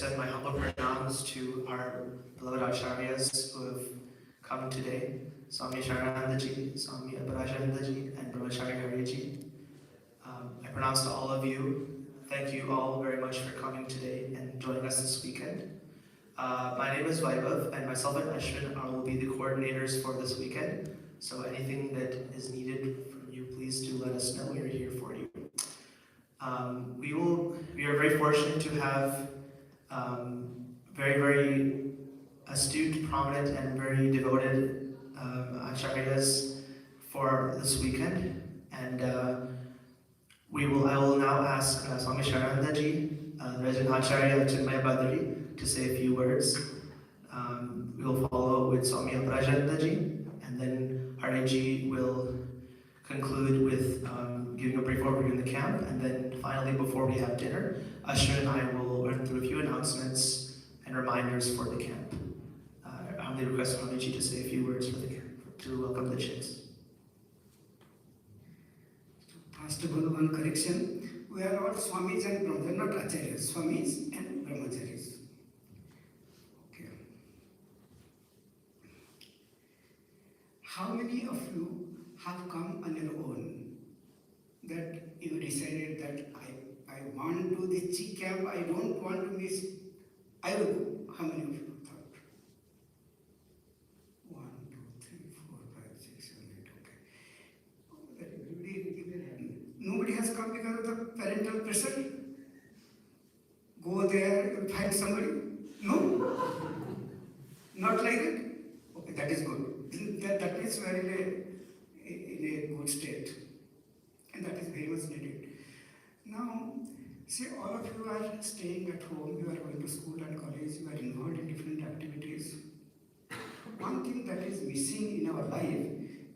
extend my humble pranams to our beloved acharyas who have come today, Swami Sharanandaji, Swami Abhirajanandaji, and Brahmachari Hariji. I pronounce to all of you. Thank you all very much for coming today and joining us this weekend. My name is Vaibhav, and myself and Ashwin will be the coordinators for this weekend. So anything that is needed from you, please do let us know. We are here for you. We are very fortunate to have very, very astute, prominent, and very devoted acharyas for this weekend. And I will now ask Swami Sharanandaji, the resident acharya of Chinmaya Badari, to say a few words. We will follow with Swami Abhirajanandaji, and then Hariji will conclude with giving a brief overview in the camp, and then finally, before we have dinner, Ashwin and I will run through a few announcements and reminders for the camp. I humbly request Hariji to say a few words for the camp, to welcome the CHYKs. First of all, one correction. We are all Swamis and Brahmacharis, not Acharyas, Swamis and Brahmacharis. Okay. How many of you have come on your own, that you decided that I want to do the CHYK camp, I don't want to miss, I will go. How many of you thought? 1, 2, 3, 4, 5, 6, 7, 8, okay. Oh, that everybody give their hand. Nobody has come because of the parental pressure? Go there, you'll find somebody? No? Not like that? Okay, that is good. That means we are in a good state, and that is very much needed. Now, see, all of you are staying at home, you are going to school and college, you are involved in different activities. One thing that is missing in our life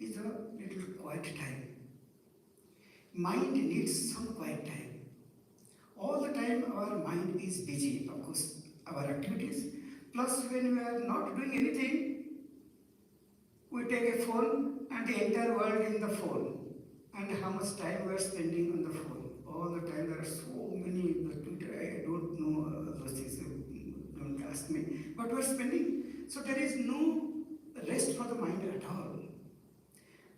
is a little quiet time. Mind needs some quiet time. All the time our mind is busy, of course, our activities. Plus, when we are not doing anything, we take a phone and the entire world in the phone. And how much time we are spending on the phone. All the time there are so many, I don't know those things, don't ask me. But we are spending, so there is no rest for the mind at all.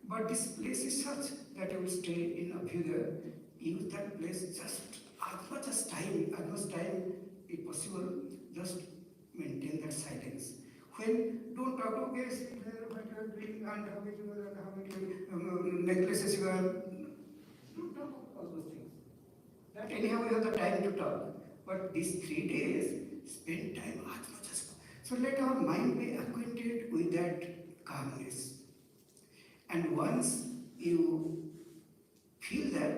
But this place is such that you will stay in Abhyuda, use that place just as much time if possible, just maintain that silence. When don't talk, okay, sit there, what you are doing, and how many necklaces you are, don't talk about all those things. That anyhow you have the time to talk. But these 3 days, spend time as much as possible. So let our mind be acquainted with that calmness. And once you feel that,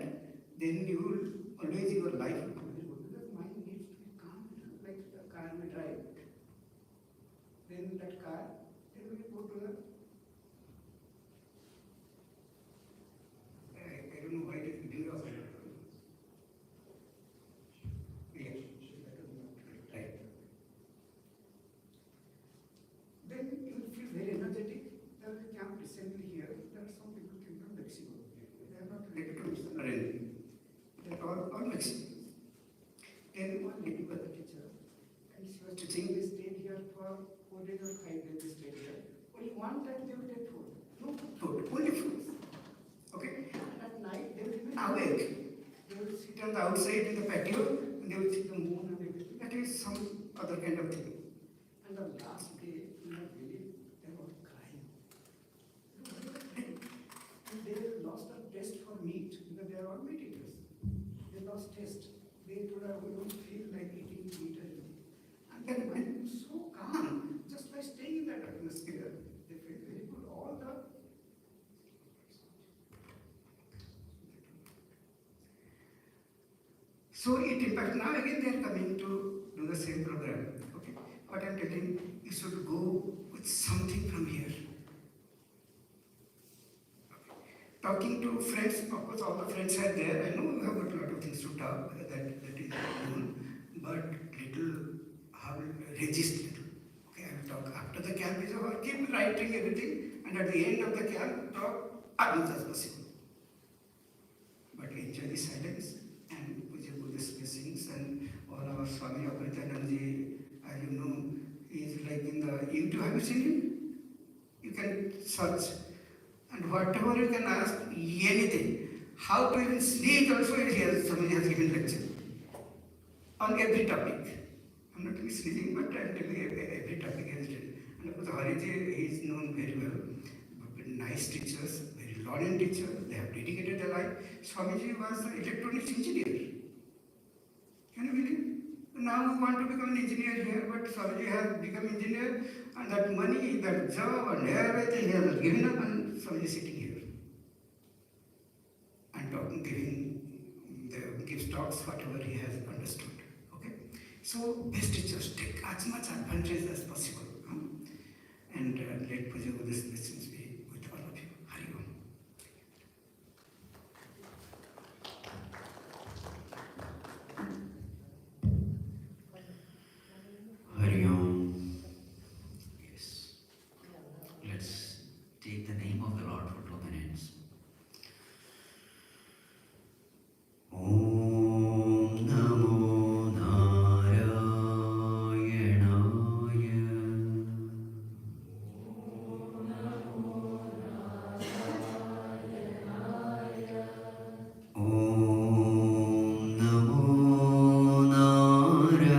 then you will always your life will come. Because mind needs to be calm, like a car we drive. Then that car, then we go to the, I don't know why it is giving us. Yeah, right. Then you will feel very energetic. There is a camp recently here. There are some people came from Mexico. They are not related to Mr. Narendra. They are all Mexicans. Then one lady was a teacher, and she was teaching. We stayed here for 4 days or 5 days. We stayed here. Only one time they would take food. No food, only food. Okay? And at night they will remain awake. They will sit on the outside in the patio and they will see the moon and everything. That is some other kind of thing. And the last day, you know, really, they were crying. And they lost a taste for meat because they are all meat eaters. They lost taste. They told us, we don't feel like eating meat anymore. And then when so calm, just by staying in that atmosphere, they feel very good. All the so it impacts. Now again they are coming to do the same program. Okay, what I'm telling, you should go with something from here. Talking to friends, of course all the friends are there. I know you have got a lot of things to talk, that is known, but little, I will resist little. Okay, I will talk after the camp is over, keep writing everything, and at the end of the camp, talk as much as possible. But enjoy the silence and Puja Buddhist blessings and all our Swami Abhirajanandaji Have you seen him? You can search. And whatever you can ask, anything. How to even sneeze also, somebody has given lecture on every topic. I'm not only sneezing, but I'm telling you every topic he has written. And of course, Hariji, he is known very well. Very nice teachers, very learned teacher. They have dedicated their life. Swamiji was an electronics engineer. Can you believe? Now we want to become an engineer here, but Swamiji has become engineer, and that money, that job, and everything he has given up, and Swamiji is sitting here and talking, gives talks whatever he has understood. Okay, so best teachers take as much advantage as possible, and let Puja Buddhist blessings be with all of you. Hari Om. Hari Om. Yes. Let's take the name of the Lord for 2 minutes. Om Namo Narayanaya. Om Namo Narayanaya. Om Namo Narayanaya.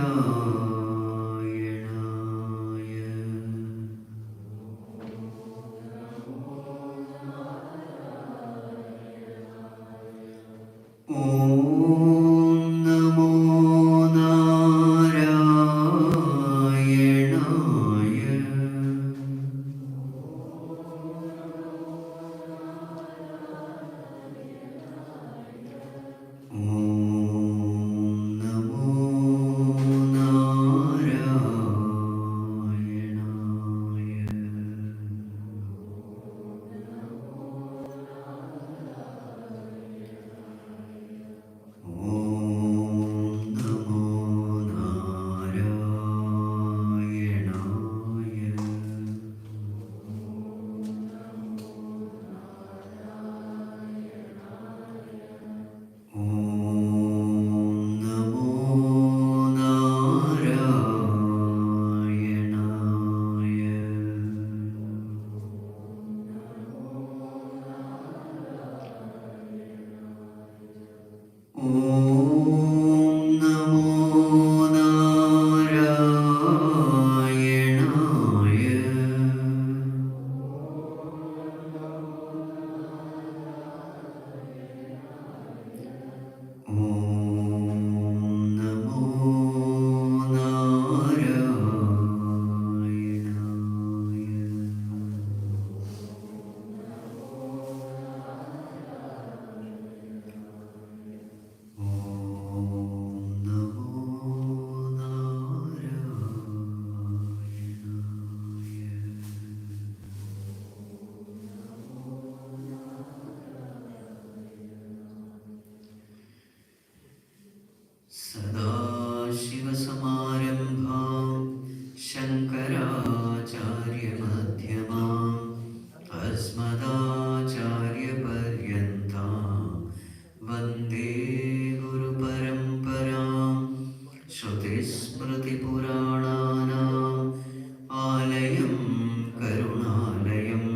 Om Namo Narayanaya. Om Namo Narayanaya. Om Namo Narayanaya. Om Namo Narayana. Om Namo Narayana. Om Namo Sadashivasamarambham Shankaracharya-madhyamam Asmadacharya-paryantam Vande Guru-paramparam Shruti-smriti-purananam Alayam Karunalayam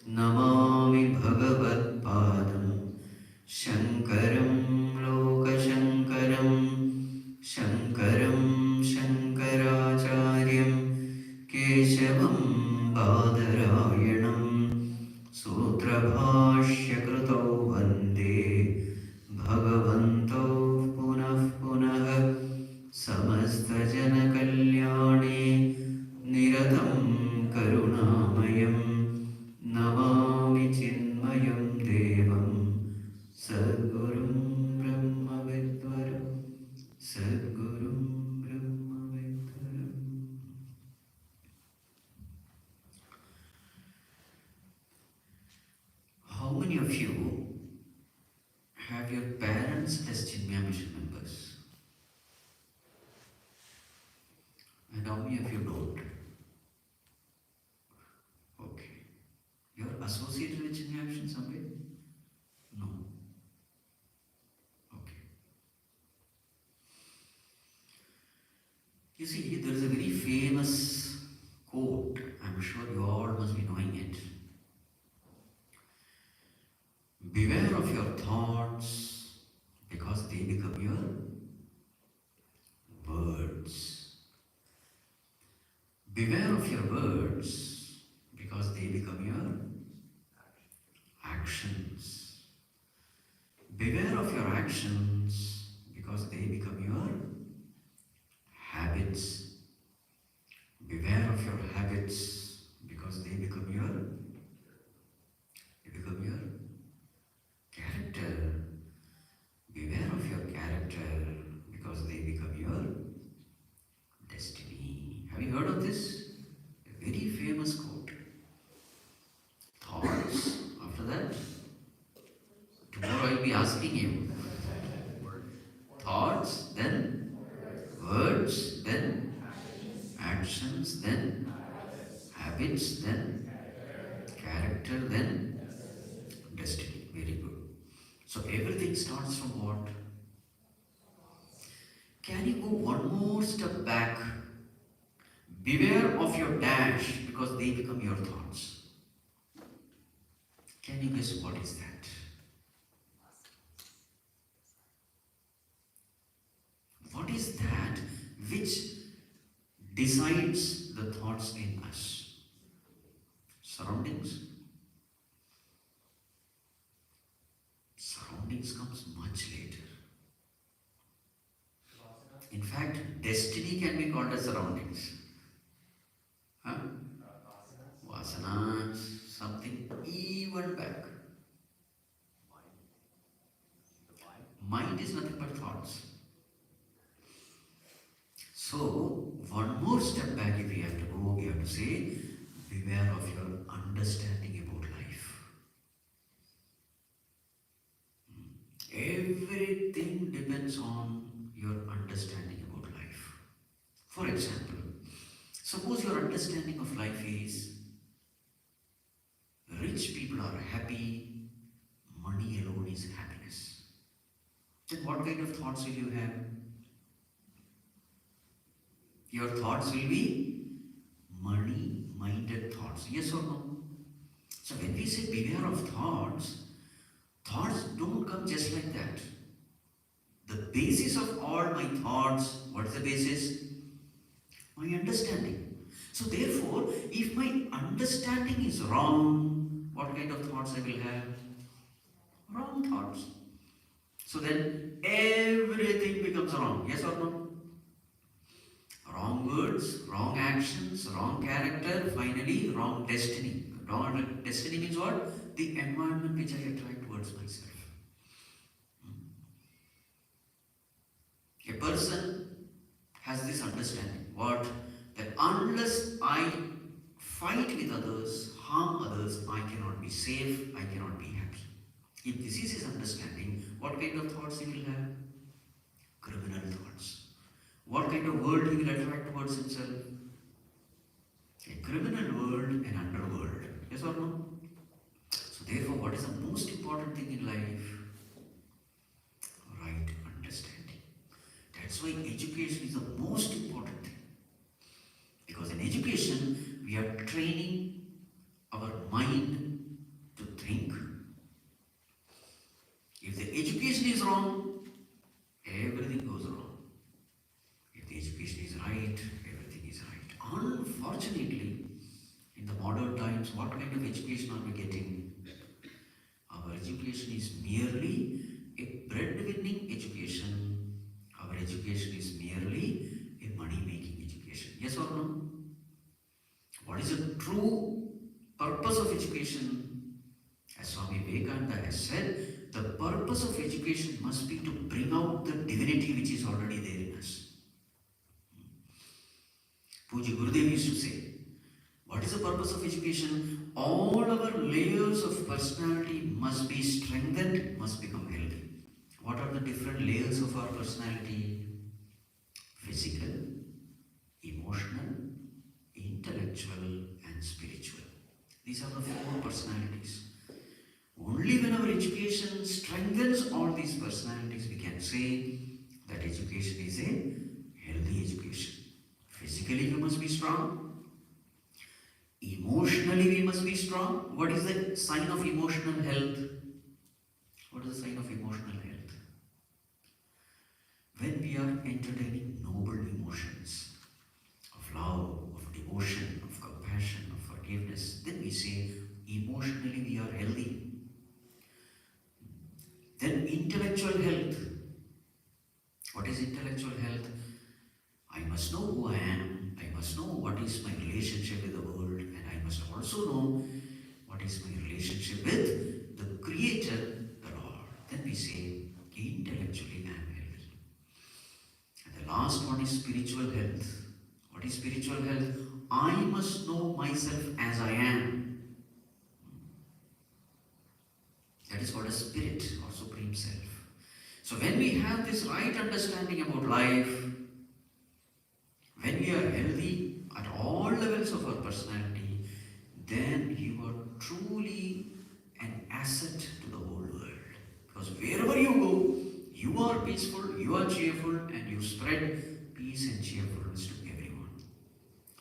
Namami Bhagavad-padam Shankaram Lokashankaram Shankaram Shankaracharyam Keshavam Badarayanam Sutrabhashyakrutau Vande Bhagavanto Punah Punah Samasthajanakalyane Niratam Karunamayam Namami Chinmayam Devam Sadgurum Brahma Vidvaram Sadgurum Brahma Vidvaram. How many of you have your parents as Chinmaya Mission members? And how many of you don't? Okay. You're associated with Chinmaya Mission some way? No. Okay. You see, there is a very famous quote I'm sure you all must be knowing it. Beware of your thoughts because they become your words. Beware of your words because they become your actions. Beware of your actions because they become your habits. Beware of your habits because they become your character. Beware of your character because they become your destiny. Have you heard of this? A very famous quote. Thoughts. After that, tomorrow I'll be asking you. Thoughts, then words, then actions, then habits, then character, then destiny. Very good. So everything starts from what? Can you go one more step back? Beware of your dash because they become your thoughts. Can you guess what is that? What is that which decides the thoughts in us? Surroundings? Surroundings comes much later. In fact, destiny can be called as surroundings. Huh? Vasanas, something even back. Mind is nothing but thoughts. So, one more step back if we have to go, we have to say, beware of your understanding about life. Everything depends on your understanding about life. For example, suppose your understanding of life is rich people are happy, money alone is happiness. Then what kind of thoughts will you have? Your thoughts will be money-minded thoughts. Yes or no? So when we say beware of thoughts, thoughts don't come just like that. The basis of all my thoughts, what is the basis? My understanding. So therefore, if my understanding is wrong, what kind of thoughts I will have? Wrong thoughts. So then everything becomes wrong. Yes or no? Wrong words, wrong actions, wrong character, finally wrong destiny. Wrong destiny means what? The environment which I attract towards myself. A person has this understanding. What? That unless I fight with others, harm others, I cannot be safe, I cannot be happy. If this is his understanding, what kind of thoughts he will have? Criminal thoughts. What kind of world he will attract towards himself? A criminal world, an underworld. Yes or no? So therefore, what is the most important thing in life? Right understanding. That's why education is the most important thing. Because in education, we are training our mind to think. If the education is wrong, everything goes wrong. If the education is right, everything is right. Unfortunately, in the modern times, what kind of education are we getting? Our education is merely a bread-winning education. Our education is merely a money-making education. Yes or no? What is the true purpose of education? As Swami Vivekananda has said, the purpose of education must be to bring out the divinity which is already there in us. Puja Gurudev used to say, what is the purpose of education? All our layers of personality must be strengthened, must become healthy. What are the different layers of our personality? Physical, emotional, intellectual, and spiritual. These are the four personalities. Only when our education strengthens all these personalities, we can say that education is a healthy education. Physically, you must be strong. Emotionally, we must be strong. What is the sign of emotional health? What is the sign of emotional health? When we are entertaining noble emotions of love, of devotion, of compassion, of forgiveness, then we say emotionally we are healthy. Then intellectual health. What is intellectual health? I must know who I am. I must know what is my relationship with the world, and I must also know what is my relationship with the Creator, the Lord. Then we say, intellectually I am healthy. And the last one is spiritual health. What is spiritual health? I must know myself as I am. That is called a spirit or supreme self. So when we have this right understanding about life, when we are healthy at all levels of our personality, then you are truly an asset to the whole world. Because wherever you go, you are peaceful, you are cheerful, and you spread peace and cheerfulness to everyone.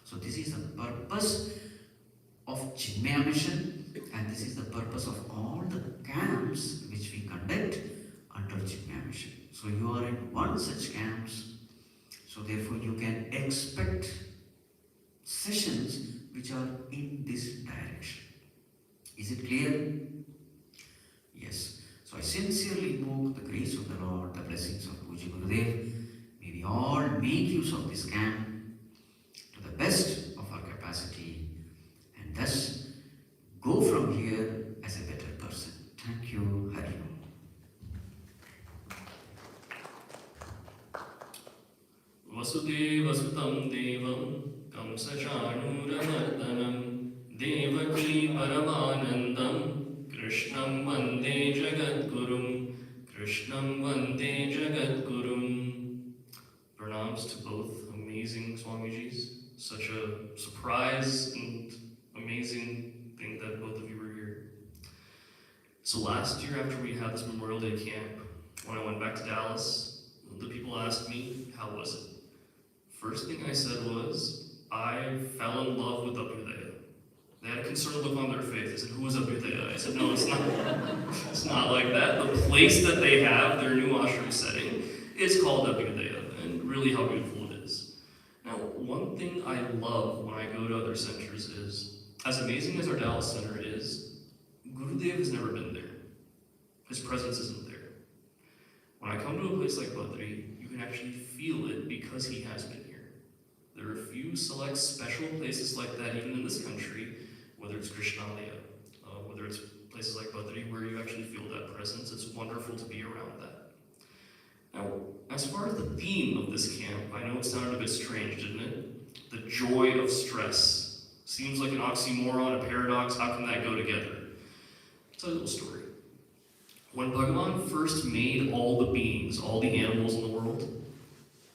So this is the purpose of Chinmaya mission, and this is the purpose of all the camps which we conduct under Chinmaya mission. So you are in one such camps, so therefore you can expect sessions which are in this direction. Is it clear? Yes. So I sincerely invoke the grace of the Lord, the blessings of Puja Gurudev. May we all make use of this camp to the best of our capacity and thus go from here as a better person. Thank you, Hari Om. वसुदेवसुतं देवं कंसचाणूरमर्दनं देवकी परमानन्दं कृष्णं वन्दे जगद्गुरुं कृष्णं वन्दे जगद्गुरुम्. Pranams to both amazing Swamijis. Such a surprise and amazing thing that both of you were here. So last year after we had this Memorial Day camp, when I went back to Dallas, the people asked me, how was it? First thing I said was, I fell in love with Abhyudaya. They had a concerned look on their face. They said, who is Abhyudaya? I said, no, it's not. It's not like that. The place that they have, their new ashram setting, it's called Abhyudaya, and really how beautiful it is. Now, one thing I love when I go to other centers is, as amazing as our Dallas center is, Gurudev has never been there. His presence isn't there. When I come to a place like Badri, you can actually feel it because he has been here. There are a few select special places like that even in this country, whether it's Krishnalaya, whether it's places like Badri where you actually feel that presence. It's wonderful to be around that. Now, as far as the theme of this camp, I know it sounded a bit strange, didn't it? The joy of stress. Seems like an oxymoron, a paradox. How can that go together? I'll tell you a little story. When Bhagavan first made all the beings, all the animals in the world,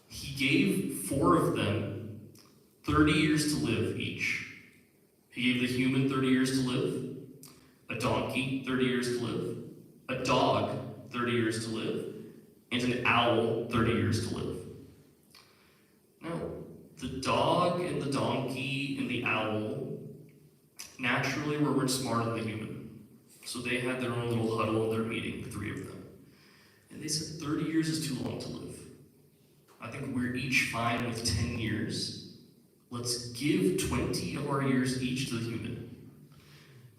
he gave 4 of them 30 years to live each. He gave the human 30 years to live, a donkey 30 years to live, a dog 30 years to live, and an owl 30 years to live. Now, the dog and the donkey and the owl naturally were smarter than the human. So they had their own little huddle in their meeting, the 3 of them. And they said 30 years is too long to live. I think we're each fine with 10 years. Let's give 20 of our years each to the human.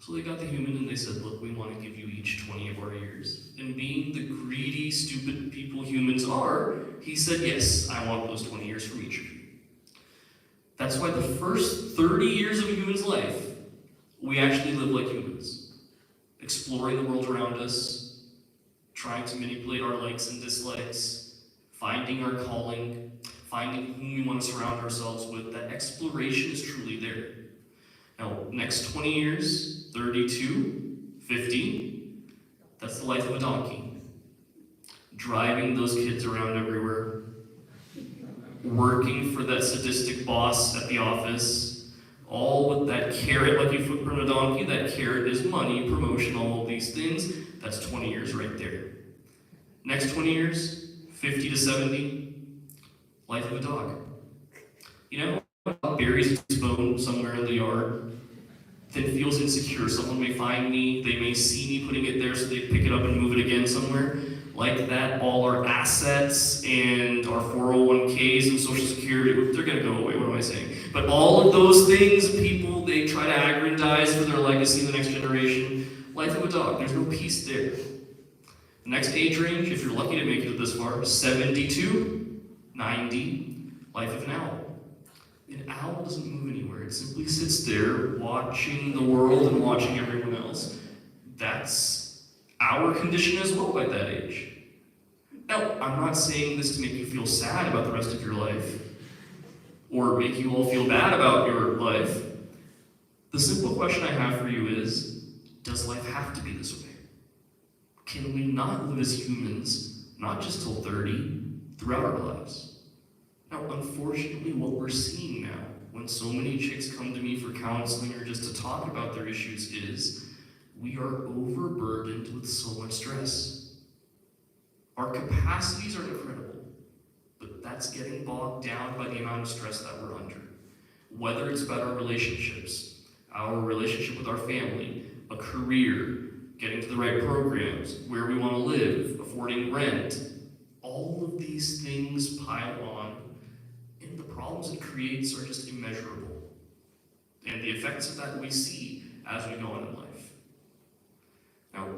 So they got the human and they said, look, we want to give you each 20 of our years. And being the greedy, stupid people humans are, he said, yes, I want those 20 years from each of you. That's why the first 30 years of a human's life, we actually live like humans. Exploring the world around us, trying to manipulate our likes and dislikes, finding our calling, finding whom we want to surround ourselves with. That exploration is truly there. Now, next 20 years, 32, 50, that's the life of a donkey. Driving those kids around everywhere, working for that sadistic boss at the office, all with that carrot, like you put in a donkey. That carrot is money, promotion, all of these things. That's 20 years right there. Next 20 years, 50 to 70, life of a dog. You know, buries its bone somewhere in the yard. then feels insecure. Someone may find me, they may see me putting it there, so they pick it up and move it again somewhere. Like that, all our assets and our 401ks and Social Security, they're gonna go away, what am I saying? But all of those things, people, they try to aggrandize for their legacy in the next generation. Life of a dog, there's no peace there. The next age range, if you're lucky to make it this far, 72, 90, life of an owl. An owl doesn't move anywhere. It simply sits there watching the world and watching everyone else. That's our condition as well by that age. Now, I'm not saying this to make you feel sad about the rest of your life or make you all feel bad about your life. The simple question I have for you is, does life have to be this way? Can we not live as humans, not just till 30, throughout our lives? Now, unfortunately, what we're seeing now, when so many chicks come to me for counseling or just to talk about their issues, is we are overburdened with so much stress. Our capacities are incredible, but that's getting bogged down by the amount of stress that we're under. Whether it's about our relationships, our relationship with our family, a career, getting to the right programs, where we want to live, affording rent, all of these things pile on, and the problems it creates are just immeasurable. And the effects of that we see as we go on in life. Now,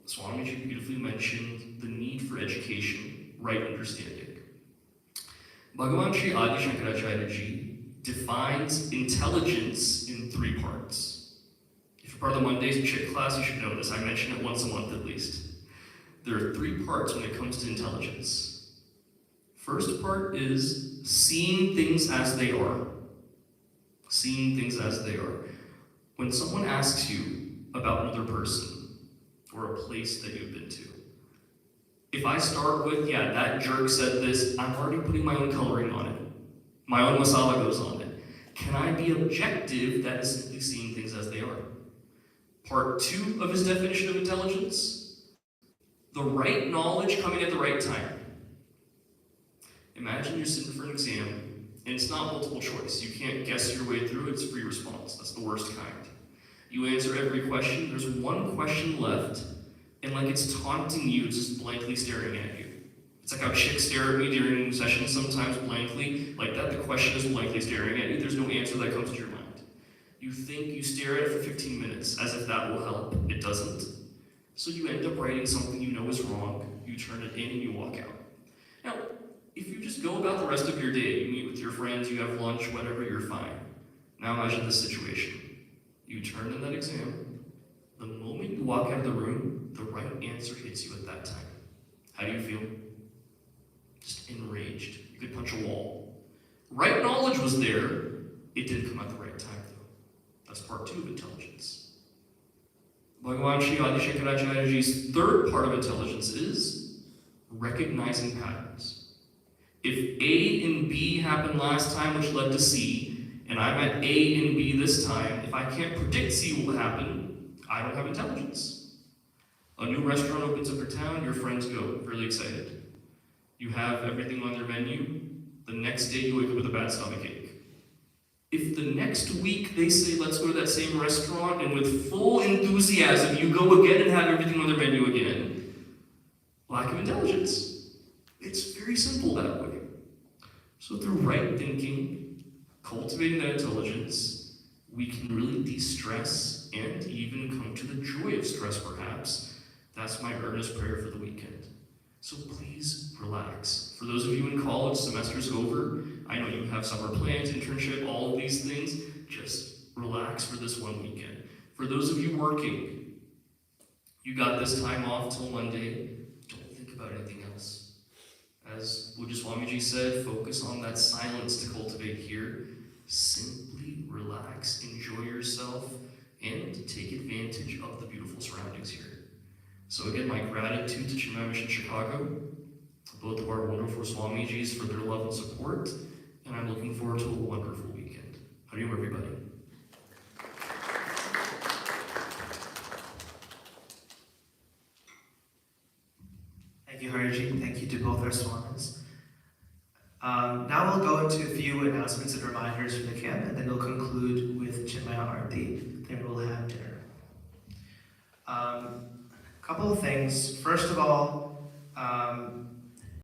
Swamiji beautifully mentioned the need for education, right understanding. Bhagavan Sri Adi Shankaracharya Ji defines intelligence in 3 parts. If you're part of the Mondays CHYK class, you should know this. I mention it once a month at least. There are 3 parts when it comes to intelligence. First part is seeing things as they are. Seeing things as they are. When someone asks you about another person or a place that you've been to, if I start with, yeah, that jerk said this, I'm already putting my own coloring on it. My own masala goes on it. Can I be objective? That is simply seeing things as they are. Part 2 of his definition of intelligence, the right knowledge coming at the right time. Imagine you're sitting for an exam, and it's not multiple choice. You can't guess your way through, it's free response. That's the worst kind. You answer every question, there's one question left, and like it's taunting you, it's just blankly staring at you. It's like how chicks stare at me during sessions sometimes blankly, like that, the question is blankly staring at you, there's no answer that comes to your mind. You think, you stare at it for 15 minutes, as if that will help. It doesn't. So you end up writing something you know is wrong, you turn it in and you walk out. Now, if you just go about the rest of your day, you meet with your friends, you have lunch, whatever, you're fine. Now imagine this situation. You turn in that exam, the moment you walk out of the room, the right answer hits you at that time. How do you feel? Just enraged. You could punch a wall. Right knowledge was there, it didn't come at the right time though. That's part 2 of intelligence. Bhagavan Sri Adi Shankaracharya Ji's 3rd part of intelligence is recognizing patterns. If A and B happened last time, which led to C, and I'm at A and B this time, if I can't predict C will happen, I don't have intelligence. A new restaurant opens up in town, your friends go, really excited. You have everything on their menu, the next day you wake up with a bad stomachache. If the next week they say, let's go to that same restaurant, and with full enthusiasm you go again and have everything on their menu again, lack of intelligence. It's very simple that way. So through right thinking, cultivating that intelligence, we can really de-stress and even come to the joy of stress perhaps. That's my earnest prayer for the weekend. So please relax. For those of you in college, semester's over. I know you have summer plans, internship, all of these things. Just relax for this one weekend. For those of you working, you got this time off till Monday. Don't think about anything else. As Pujya Swamiji said, focus on that silence to cultivate here. Simply relax, enjoy yourself, and take advantage of the beautiful surroundings here. So again, my gratitude to Chinmaya Mission Chicago, both of our wonderful Swamijis for their love and support, and I'm looking forward to a wonderful weekend. Hariom, everybody. Thank you, Hariji. Thank you to both our swamis. Now we'll go into a few announcements and reminders from the camp, and then we'll conclude with Chinmaya Arti, then we'll have dinner. Couple of things. First of all,